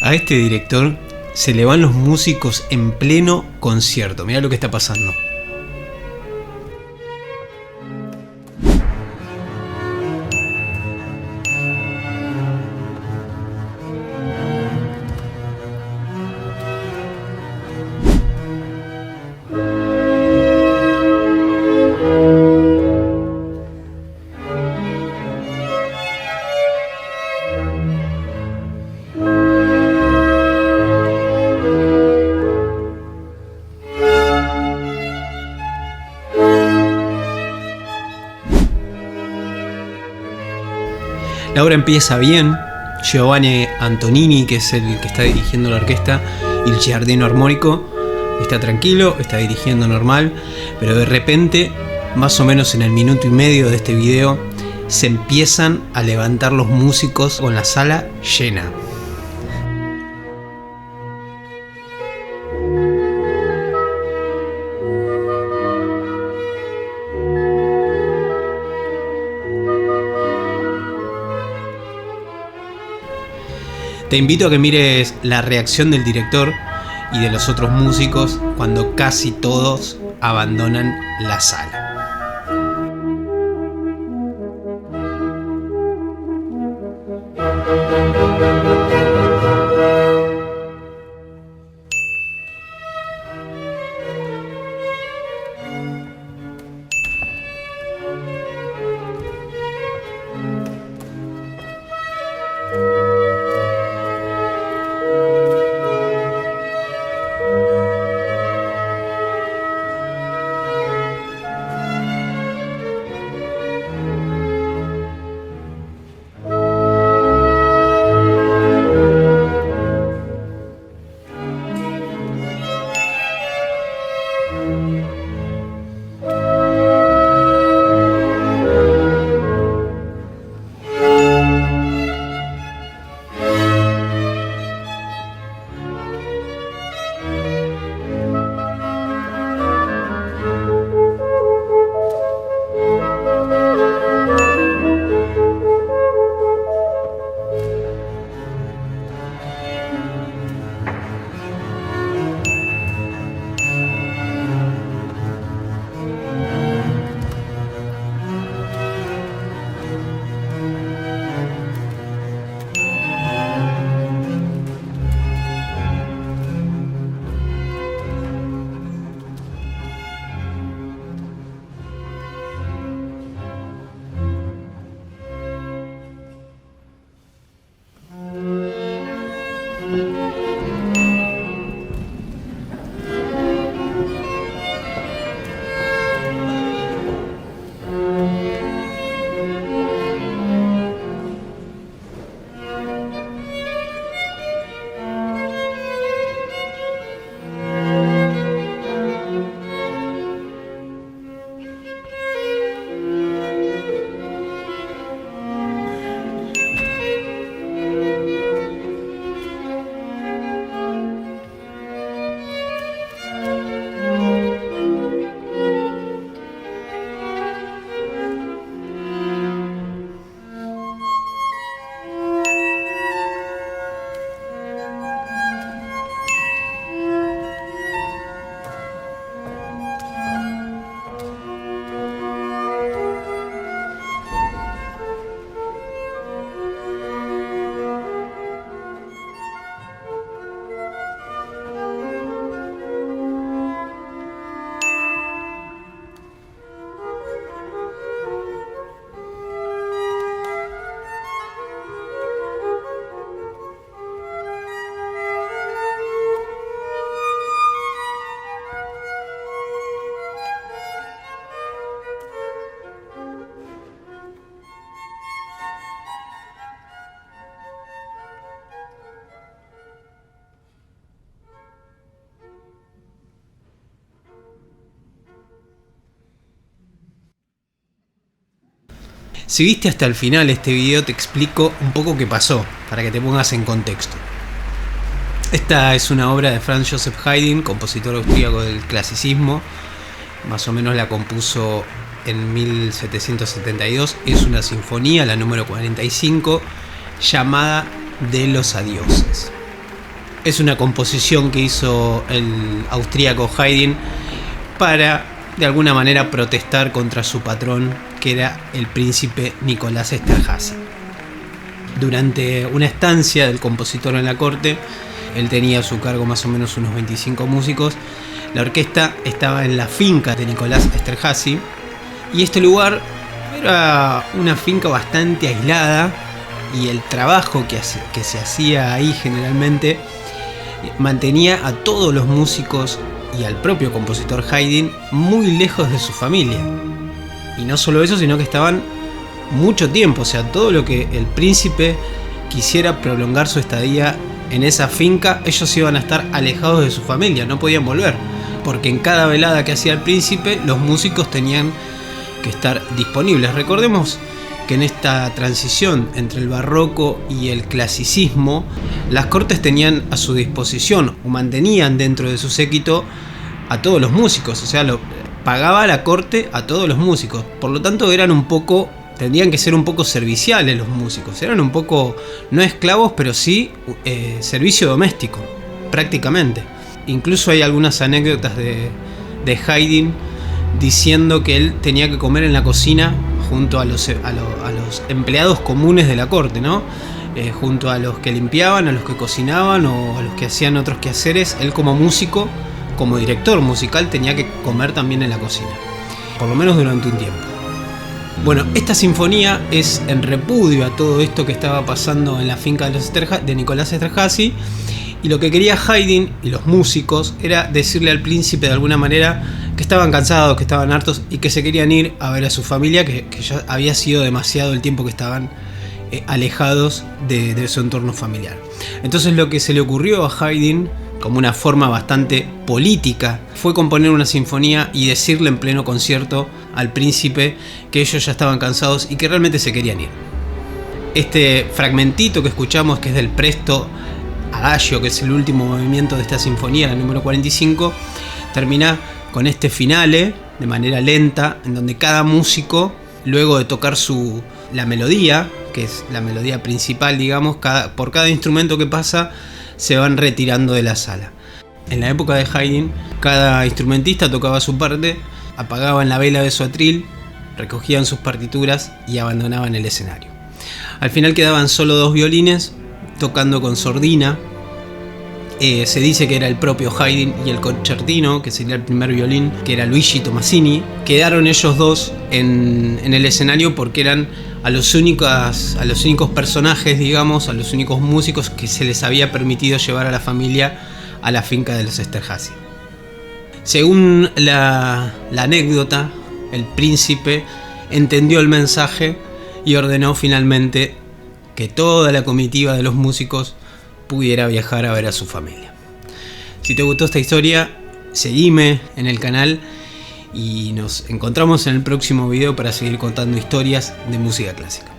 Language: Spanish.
A este director se le van los músicos en pleno concierto. Mirá lo que está pasando. La obra empieza bien. Giovanni Antonini, que es el que está dirigiendo la orquesta, y el giardino armónico, está tranquilo, está dirigiendo normal, pero de repente, más o menos en el minuto y medio de este video, se empiezan a levantar los músicos con la sala llena. Te invito a que mires la reacción del director y de los otros músicos cuando casi todos abandonan la sala. Si viste hasta el final este video, te explico un poco qué pasó, para que te pongas en contexto. Esta es una obra de Franz Joseph Haydn, compositor austríaco del clasicismo. Más o menos la compuso en 1772. Es una sinfonía, la número 45, llamada De los Adioses. Es una composición que hizo el austríaco Haydn para, de alguna manera, protestar contra su patrón, que era el príncipe Nicolás Esterházy. Durante una estancia del compositor en la corte, él tenía a su cargo más o menos unos 25 músicos. La orquesta estaba en la finca de Nicolás Esterházy, y este lugar era una finca bastante aislada, y el trabajo que se hacía ahí generalmente mantenía a todos los músicos y al propio compositor Haydn muy lejos de su familia. Y no solo eso, sino que estaban mucho tiempo, o sea, todo lo que el príncipe quisiera prolongar su estadía en esa finca, ellos iban a estar alejados de su familia, no podían volver, porque en cada velada que hacía el príncipe, los músicos tenían que estar disponibles. Recordemos que en esta transición entre el barroco y el clasicismo, las cortes tenían a su disposición o mantenían dentro de su séquito a todos los músicos, o sea, pagaba la corte a todos los músicos. Por lo tanto, tendrían que ser un poco serviciales los músicos, eran un poco, no esclavos, pero sí servicio doméstico, prácticamente. Incluso hay algunas anécdotas de Haydn diciendo que él tenía que comer en la cocina junto a los empleados comunes de la corte, ¿no? Junto a los que limpiaban, a los que cocinaban o a los que hacían otros quehaceres. Él, como músico, como director musical, tenía que comer también en la cocina, por lo menos durante un tiempo. Bueno, esta sinfonía es en repudio a todo esto que estaba pasando en la finca de Nicolás Esterházy, y lo que quería Haydn y los músicos era decirle al príncipe, de alguna manera, que estaban cansados, que estaban hartos y que se querían ir a ver a su familia, que ya había sido demasiado el tiempo que estaban alejados de su entorno familiar. Entonces, lo que se le ocurrió a Haydn, como una forma bastante política, fue componer una sinfonía y decirle en pleno concierto al príncipe que ellos ya estaban cansados y que realmente se querían ir. Este fragmentito que escuchamos, que es del Presto Adagio, que es el último movimiento de esta sinfonía, la número 45, termina con este finale de manera lenta, en donde cada músico, luego de tocar la melodía, que es la melodía principal, digamos, por cada instrumento que pasa, se van retirando de la sala. En la época de Haydn, cada instrumentista tocaba su parte, apagaban la vela de su atril, recogían sus partituras y abandonaban el escenario. Al final quedaban solo 2 violines tocando con sordina. Se dice que era el propio Haydn y el concertino, que sería el primer violín, que era Luigi Tomasini. Quedaron ellos dos en el escenario porque eran a los únicos personajes, digamos, a los únicos músicos que se les había permitido llevar a la familia a la finca de los Esterházy. Según la anécdota, el príncipe entendió el mensaje y ordenó finalmente que toda la comitiva de los músicos pudiera viajar a ver a su familia. Si te gustó esta historia, seguime en el canal y nos encontramos en el próximo video para seguir contando historias de música clásica.